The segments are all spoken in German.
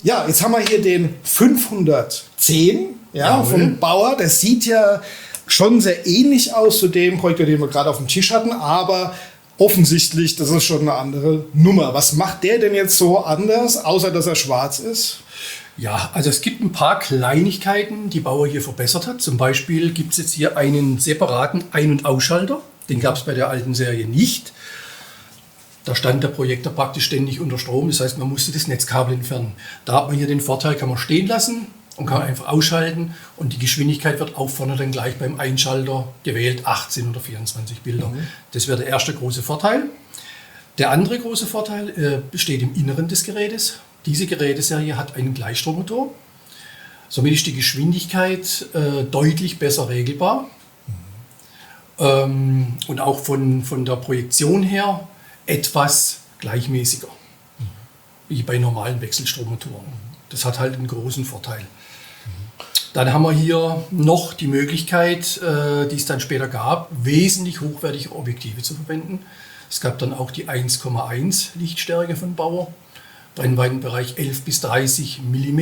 Ja, jetzt haben wir hier den 510 von Bauer. Der sieht ja schon sehr ähnlich aus zu dem Projekt, den wir gerade auf dem Tisch hatten, aber offensichtlich, das ist schon eine andere Nummer. Was macht der denn jetzt so anders, außer dass er schwarz ist? Ja, also es gibt ein paar Kleinigkeiten, die Bauer hier verbessert hat. Zum Beispiel gibt es jetzt hier einen separaten Ein- und Ausschalter. Den gab es bei der alten Serie nicht. Da stand der Projektor praktisch ständig unter Strom. Das heißt, man musste das Netzkabel entfernen. Da hat man hier den Vorteil, kann man stehen lassen und kann einfach ausschalten. Und die Geschwindigkeit wird auch vorne dann gleich beim Einschalter gewählt, 18 oder 24 Bilder. Das wäre der erste große Vorteil. Der andere große Vorteil besteht im Inneren des Gerätes. Diese Geräteserie hat einen Gleichstrommotor. Somit ist die Geschwindigkeit deutlich besser regelbar. Und auch von der Projektion her etwas gleichmäßiger, wie bei normalen Wechselstrommotoren. Das hat halt einen großen Vorteil. Dann haben wir hier noch die Möglichkeit, die es dann später gab, wesentlich hochwertige Objektive zu verwenden. Es gab dann auch die 1,1 Lichtstärke von Bauer, Brennweitenbereich 11 bis 30 mm.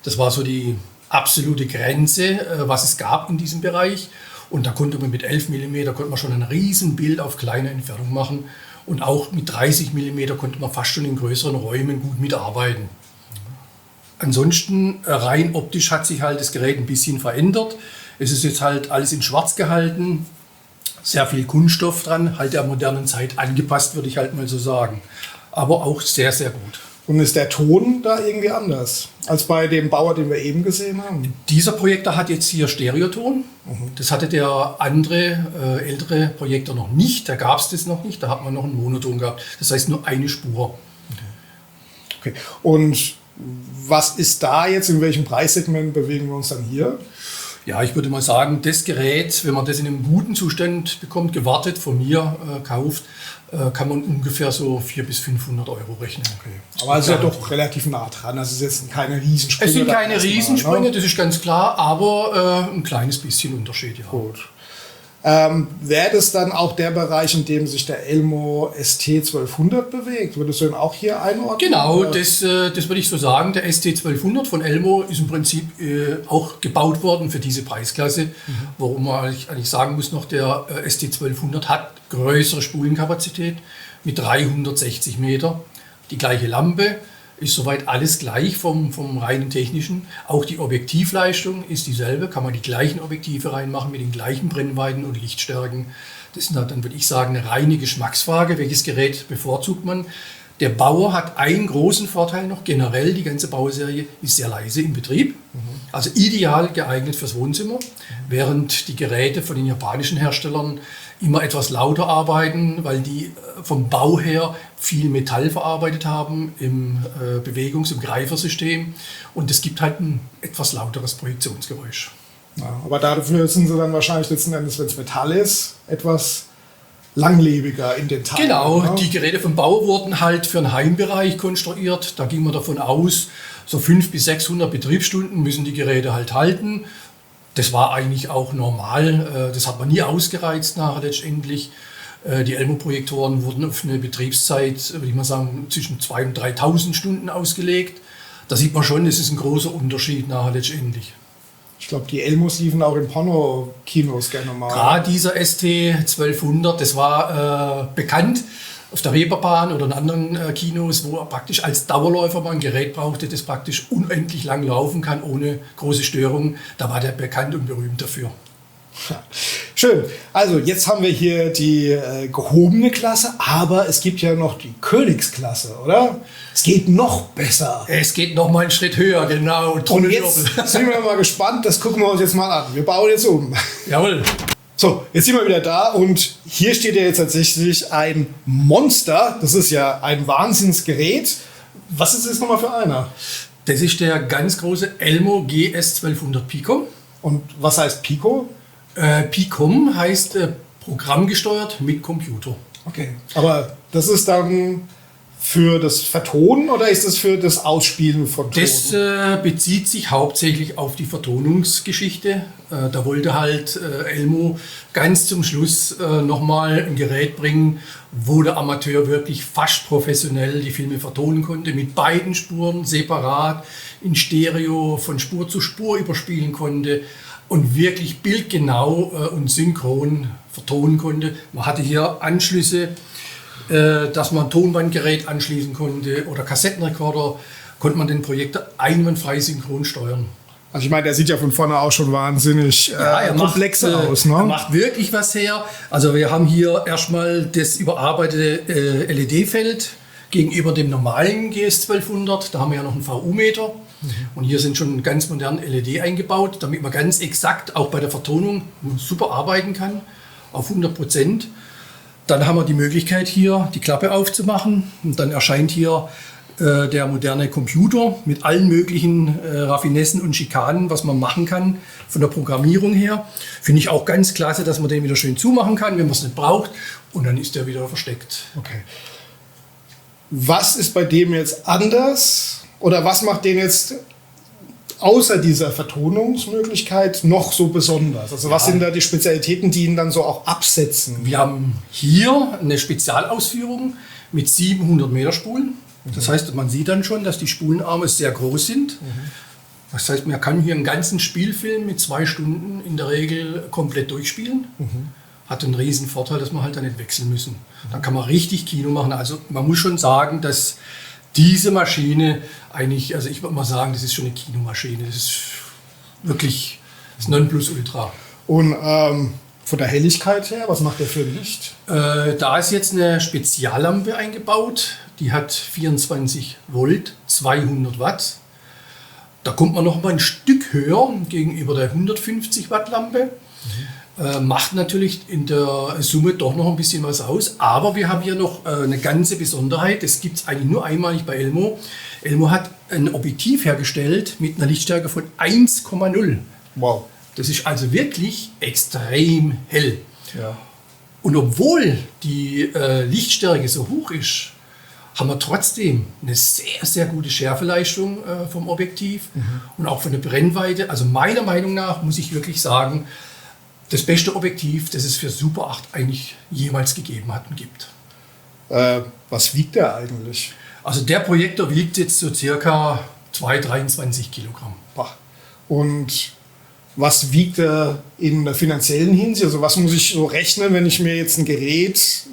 Das war so die absolute Grenze, was es gab in diesem Bereich. Und da konnte man mit 11 mm konnte man schon ein Riesenbild auf kleine Entfernung machen. Und auch mit 30 mm konnte man fast schon in größeren Räumen gut mitarbeiten. Ansonsten rein optisch hat sich halt das Gerät ein bisschen verändert. Es ist jetzt halt alles in schwarz gehalten, sehr viel Kunststoff dran, halt der modernen Zeit angepasst, würde ich halt mal so sagen. Aber auch sehr, sehr gut. Und ist der Ton da irgendwie anders als bei dem Bauer, den wir eben gesehen haben? Dieser Projektor hat jetzt hier Stereoton. Das hatte der andere, ältere Projektor noch nicht. Da gab es das noch nicht. Da hat man noch einen Monoton gehabt. Das heißt nur eine Spur. Okay. Und was ist da jetzt, in welchem Preissegment bewegen wir uns dann hier? Ja, ich würde mal sagen, das Gerät, wenn man das in einem guten Zustand bekommt, gewartet von mir kauft, kann man ungefähr so 400 bis 500 Euro rechnen. Okay. Aber es ist ja doch relativ nah dran. Das ist jetzt keine Riesensprünge. Es sind keine Riesensprünge, das ist ganz klar, aber ein kleines bisschen Unterschied, ja. Gut. Wäre das dann auch der Bereich, in dem sich der Elmo ST1200 bewegt? Würdest du ihn auch hier einordnen? Genau, das würde ich so sagen. Der ST1200 von Elmo ist im Prinzip auch gebaut worden für diese Preisklasse. Warum man eigentlich sagen muss noch, der ST1200 hat größere Spulenkapazität mit 360 Meter. Die gleiche Lampe. Ist soweit alles gleich vom reinen technischen. Auch die Objektivleistung ist dieselbe. Kann man die gleichen Objektive reinmachen mit den gleichen Brennweiten und Lichtstärken. Das ist dann, würde ich sagen, eine reine Geschmacksfrage. Welches Gerät bevorzugt man? Der Bauer hat einen großen Vorteil noch. Generell, die ganze Bauserie ist sehr leise im Betrieb. Also ideal geeignet fürs Wohnzimmer. Während die Geräte von den japanischen Herstellern immer etwas lauter arbeiten, weil die vom Bau her viel Metall verarbeitet haben im im Greifersystem. Und es gibt halt ein etwas lauteres Projektionsgeräusch. Ja, aber dafür sind sie dann wahrscheinlich letzten Endes, wenn es Metall ist, etwas langlebiger in den Teilen. Genau, ne? Die Geräte vom Bau wurden halt für den Heimbereich konstruiert. Da ging man davon aus, so 500 bis 600 Betriebsstunden müssen die Geräte halt halten. Das war eigentlich auch normal. Das hat man nie ausgereizt nachher letztendlich. Die Elmo-Projektoren wurden auf eine Betriebszeit, würde ich mal sagen, zwischen 2.000 und 3.000 Stunden ausgelegt. Da sieht man schon, es ist ein großer Unterschied nachher letztendlich. Ich glaube, die Elmos liefen auch in Porno-Kinos gerne mal. Gerade dieser ST1200, das war bekannt auf der Reeperbahn oder in anderen Kinos, wo er praktisch als Dauerläufer mal ein Gerät brauchte, das praktisch unendlich lang laufen kann, ohne große Störungen. Da war der bekannt und berühmt dafür. Ja. Schön. Also jetzt haben wir hier die gehobene Klasse, aber es gibt ja noch die Königsklasse, oder? Es geht noch besser. Es geht noch mal einen Schritt höher, genau. Und jetzt sind wir mal gespannt, das gucken wir uns jetzt mal an. Wir bauen jetzt um. Jawohl. So, jetzt sind wir wieder da und hier steht ja jetzt tatsächlich ein Monster. Das ist ja ein Wahnsinnsgerät. Was ist das nochmal für einer? Das ist der ganz große Elmo GS1200 Picom. Und was heißt Pico? Picom heißt programmgesteuert mit Computer. Okay, aber das ist dann für das Vertonen oder ist das für das Ausspielen von Ton? Das bezieht sich hauptsächlich auf die Vertonungsgeschichte. Da wollte halt Elmo ganz zum Schluss nochmal ein Gerät bringen, wo der Amateur wirklich fast professionell die Filme vertonen konnte, mit beiden Spuren separat, in Stereo, von Spur zu Spur überspielen konnte und wirklich bildgenau und synchron vertonen konnte. Man hatte hier Anschlüsse, dass man ein Tonbandgerät anschließen konnte oder Kassettenrekorder, konnte man den Projektor einwandfrei synchron steuern. Also ich meine, der sieht ja von vorne auch schon wahnsinnig komplexer aus. Ne? Er macht wirklich was her. Also wir haben hier erstmal das überarbeitete LED-Feld gegenüber dem normalen GS 1200. Da haben wir ja noch einen VU-Meter. Und hier sind schon ganz modern LED eingebaut, damit man ganz exakt auch bei der Vertonung super arbeiten kann, auf 100%. Dann haben wir die Möglichkeit hier die Klappe aufzumachen und dann erscheint hier der moderne Computer mit allen möglichen Raffinessen und Schikanen, was man machen kann von der Programmierung her. Finde ich auch ganz klasse, dass man den wieder schön zumachen kann, wenn man es nicht braucht, und dann ist der wieder versteckt. Okay. Was ist bei dem jetzt anders oder was macht den jetzt außer dieser Vertonungsmöglichkeit noch so besonders? Also was sind da die Spezialitäten, die ihn dann so auch absetzen? Wir haben hier eine Spezialausführung mit 700 Meter Spulen. Das heißt, man sieht dann schon, dass die Spulenarme sehr groß sind. Das heißt, man kann hier einen ganzen Spielfilm mit 2 Stunden in der Regel komplett durchspielen. Hat einen riesen Vorteil, dass man halt da nicht wechseln müssen. Dann kann man richtig Kino machen. Also man muss schon sagen, dass diese Maschine eigentlich, also ich würde mal sagen, das ist schon eine Kinomaschine. Das ist wirklich das Nonplusultra. Und von der Helligkeit her, was macht der für ein Licht? Da ist jetzt eine Speziallampe eingebaut. Die hat 24 Volt, 200 Watt. Da kommt man noch mal ein Stück höher gegenüber der 150 Watt Lampe. Macht natürlich in der Summe doch noch ein bisschen was aus. Aber wir haben hier noch eine ganze Besonderheit. Das gibt es eigentlich nur einmalig bei Elmo. Elmo hat ein Objektiv hergestellt mit einer Lichtstärke von 1,0. Wow. Das ist also wirklich extrem hell. Ja. Und obwohl die Lichtstärke so hoch ist, haben wir trotzdem eine sehr, sehr gute Schärfeleistung vom Objektiv und auch von der Brennweite. Also meiner Meinung nach muss ich wirklich sagen, das beste Objektiv, das es für Super 8 eigentlich jemals gegeben hat und gibt. Was wiegt der eigentlich? Also der Projektor wiegt jetzt so circa 23 Kilogramm. Und was wiegt er in der finanziellen Hinsicht? Also was muss ich so rechnen, wenn ich mir jetzt ein Gerät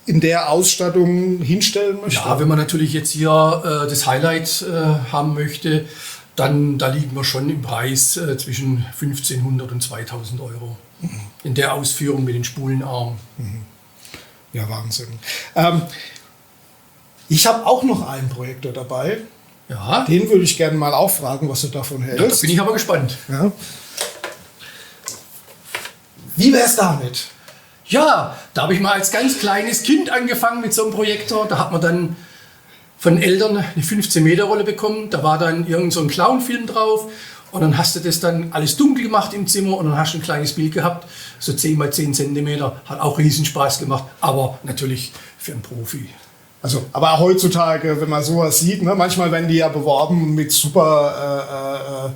in der Ausstattung hinstellen möchte? Ja, wenn man natürlich jetzt hier das Highlight haben möchte, dann da liegen wir schon im Preis zwischen 1.500 und 2.000 Euro. In der Ausführung mit den Spulenarmen. Ja, Wahnsinn. Ich habe auch noch einen Projektor dabei. Ja. Den würde ich gerne mal auch fragen, was du davon hältst. Ja, da bin ich aber gespannt. Ja. Wie wäre es damit? Ja, da habe ich mal als ganz kleines Kind angefangen mit so einem Projektor. Da hat man dann von Eltern eine 15-Meter-Rolle bekommen. Da war dann irgend so ein Clown-Film drauf. Und dann hast du das dann alles dunkel gemacht im Zimmer und dann hast du ein kleines Bild gehabt, so 10 x 10 Zentimeter. Hat auch riesen Spaß gemacht, aber natürlich für einen Profi. Also, aber heutzutage, wenn man sowas sieht, ne, manchmal werden die ja beworben mit super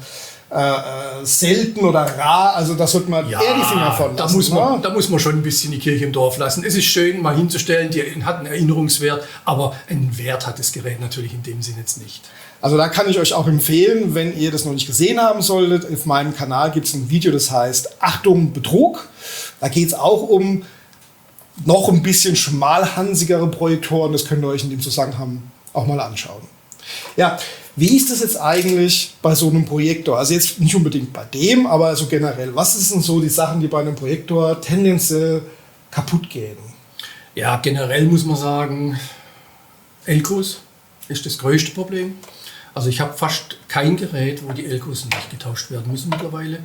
selten oder rar, also da sollte man eher die Finger von lassen. Da muss man schon ein bisschen die Kirche im Dorf lassen. Es ist schön, mal hinzustellen, die hat einen Erinnerungswert, aber einen Wert hat das Gerät natürlich in dem Sinne jetzt nicht. Also da kann ich euch auch empfehlen, wenn ihr das noch nicht gesehen haben solltet, auf meinem Kanal gibt es ein Video, das heißt Achtung Betrug. Da geht es auch um noch ein bisschen schmalhansigere Projektoren, das könnt ihr euch in dem Zusammenhang auch mal anschauen. Ja, wie ist das jetzt eigentlich bei so einem Projektor? Also jetzt nicht unbedingt bei dem, aber so generell. Was sind so die Sachen, die bei einem Projektor tendenziell kaputt gehen? Ja, generell muss man sagen, Elcos ist das größte Problem. Also ich habe fast kein Gerät, wo die Elcos nicht getauscht werden müssen mittlerweile.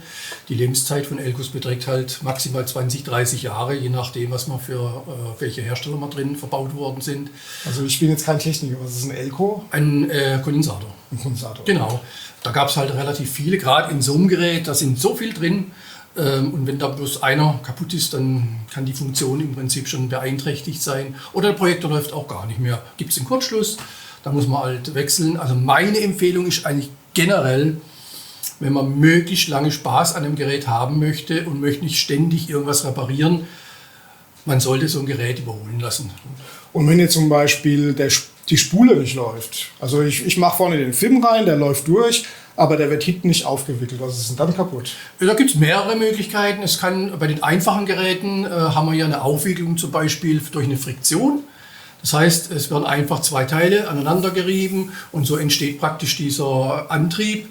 Die Lebenszeit von Elcos beträgt halt maximal 20, 30 Jahre, je nachdem, was man für welche Hersteller mal drin verbaut worden sind. Also ich bin jetzt kein Techniker, was ist ein Elco? Ein Kondensator. Ein Kondensator. Genau. Da gab es halt relativ viele, gerade in so einem Gerät, da sind so viel drin. Und wenn da bloß einer kaputt ist, dann kann die Funktion im Prinzip schon beeinträchtigt sein. Oder der Projektor läuft auch gar nicht mehr. Gibt es einen Kurzschluss, dann muss man halt wechseln. Also meine Empfehlung ist eigentlich generell, wenn man möglichst lange Spaß an einem Gerät haben möchte und möchte nicht ständig irgendwas reparieren, man sollte so ein Gerät überholen lassen. Und wenn jetzt zum Beispiel die Spule nicht läuft, also ich mache vorne den Film rein, der läuft durch, aber der wird hinten nicht aufgewickelt. Was ist denn dann kaputt? Da gibt es mehrere Möglichkeiten. Es kann bei den einfachen Geräten haben wir ja eine Aufwicklung zum Beispiel durch eine Friktion. Das heißt, es werden einfach zwei Teile aneinander gerieben und so entsteht praktisch dieser Antrieb.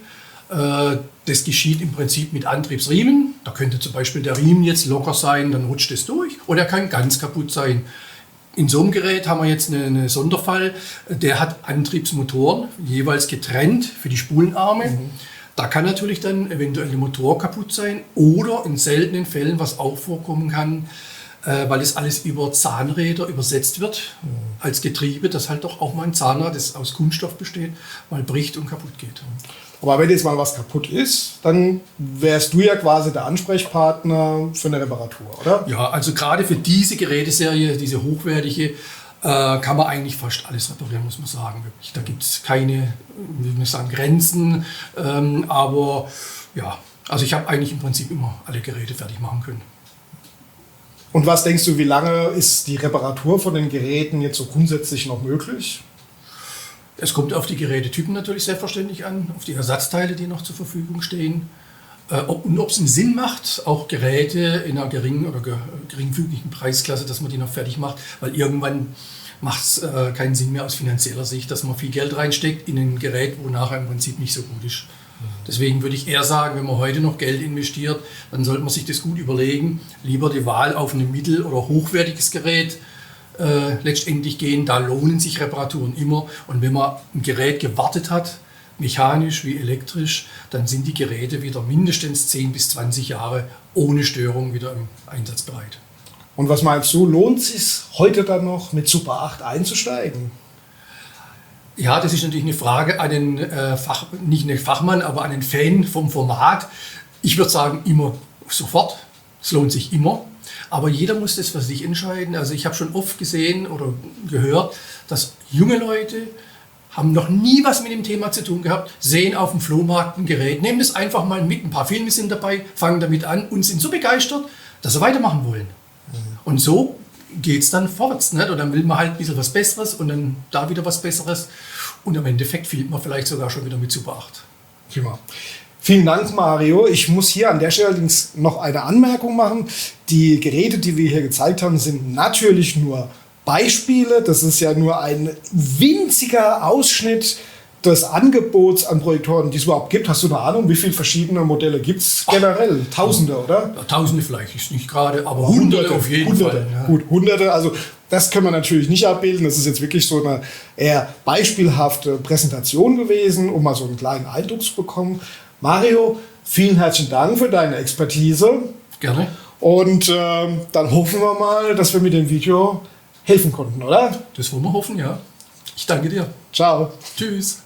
Das geschieht im Prinzip mit Antriebsriemen. Da könnte zum Beispiel der Riemen jetzt locker sein, dann rutscht es durch. Oder er kann ganz kaputt sein. In so einem Gerät haben wir jetzt einen Sonderfall, der hat Antriebsmotoren, jeweils getrennt für die Spulenarme. Da kann natürlich dann eventuell der Motor kaputt sein oder in seltenen Fällen, was auch vorkommen kann, weil es alles über Zahnräder übersetzt wird, als Getriebe, dass halt doch auch mal ein Zahnrad, das aus Kunststoff besteht, mal bricht und kaputt geht. Aber wenn jetzt mal was kaputt ist, dann wärst du ja quasi der Ansprechpartner für eine Reparatur, oder? Ja, also gerade für diese Geräteserie, diese hochwertige, kann man eigentlich fast alles reparieren, muss man sagen. Wirklich. Da gibt es keine, wie wir sagen, Grenzen. Aber ja, also ich habe eigentlich im Prinzip immer alle Geräte fertig machen können. Und was denkst du, wie lange ist die Reparatur von den Geräten jetzt so grundsätzlich noch möglich? Es kommt auf die Gerätetypen natürlich selbstverständlich an, auf die Ersatzteile, die noch zur Verfügung stehen. Und ob es einen Sinn macht, auch Geräte in einer geringen oder geringfügigen Preisklasse, dass man die noch fertig macht, weil irgendwann macht es keinen Sinn mehr aus finanzieller Sicht, dass man viel Geld reinsteckt in ein Gerät, wo nachher im Prinzip nicht so gut ist. Deswegen würde ich eher sagen, wenn man heute noch Geld investiert, dann sollte man sich das gut überlegen, lieber die Wahl auf ein mittel- oder hochwertiges Gerät letztendlich gehen. Da lohnen sich Reparaturen immer. Und wenn man ein Gerät gewartet hat, mechanisch wie elektrisch, dann sind die Geräte wieder mindestens 10 bis 20 Jahre ohne Störung wieder im Einsatz bereit. Und was meinst du, lohnt es sich heute dann noch mit Super 8 einzusteigen? Ja, das ist natürlich eine Frage an den nicht einen Fachmann, aber an den Fan vom Format. Ich würde sagen, immer sofort. Es lohnt sich immer. Aber jeder muss das für sich entscheiden. Also ich habe schon oft gesehen oder gehört, dass junge Leute haben noch nie was mit dem Thema zu tun gehabt, sehen auf dem Flohmarkt ein Gerät, nehmen das einfach mal mit, ein paar Filme sind dabei, fangen damit an und sind so begeistert, dass sie weitermachen wollen. Und so geht es dann vorwärts. Nicht? Und dann will man halt ein bisschen was Besseres und dann da wieder was Besseres. Und im Endeffekt filmt man vielleicht sogar schon wieder mit Super 8. Prima. Vielen Dank, Mario. Ich muss hier an der Stelle allerdings noch eine Anmerkung machen. Die Geräte, die wir hier gezeigt haben, sind natürlich nur Beispiele. Das ist ja nur ein winziger Ausschnitt des Angebots an Projektoren, die es überhaupt gibt. Hast du eine Ahnung, wie viele verschiedene Modelle gibt es generell? Tausende, oder? Ja, Tausende vielleicht ist nicht gerade, aber Hunderte auf jeden Fall. Ja. Gut, Hunderte. Also das können wir natürlich nicht abbilden. Das ist jetzt wirklich so eine eher beispielhafte Präsentation gewesen, um mal so einen kleinen Eindruck zu bekommen. Mario, vielen herzlichen Dank für deine Expertise. Gerne. Und dann hoffen wir mal, dass wir mit dem Video helfen konnten, oder? Das wollen wir hoffen, ja. Ich danke dir. Ciao. Tschüss.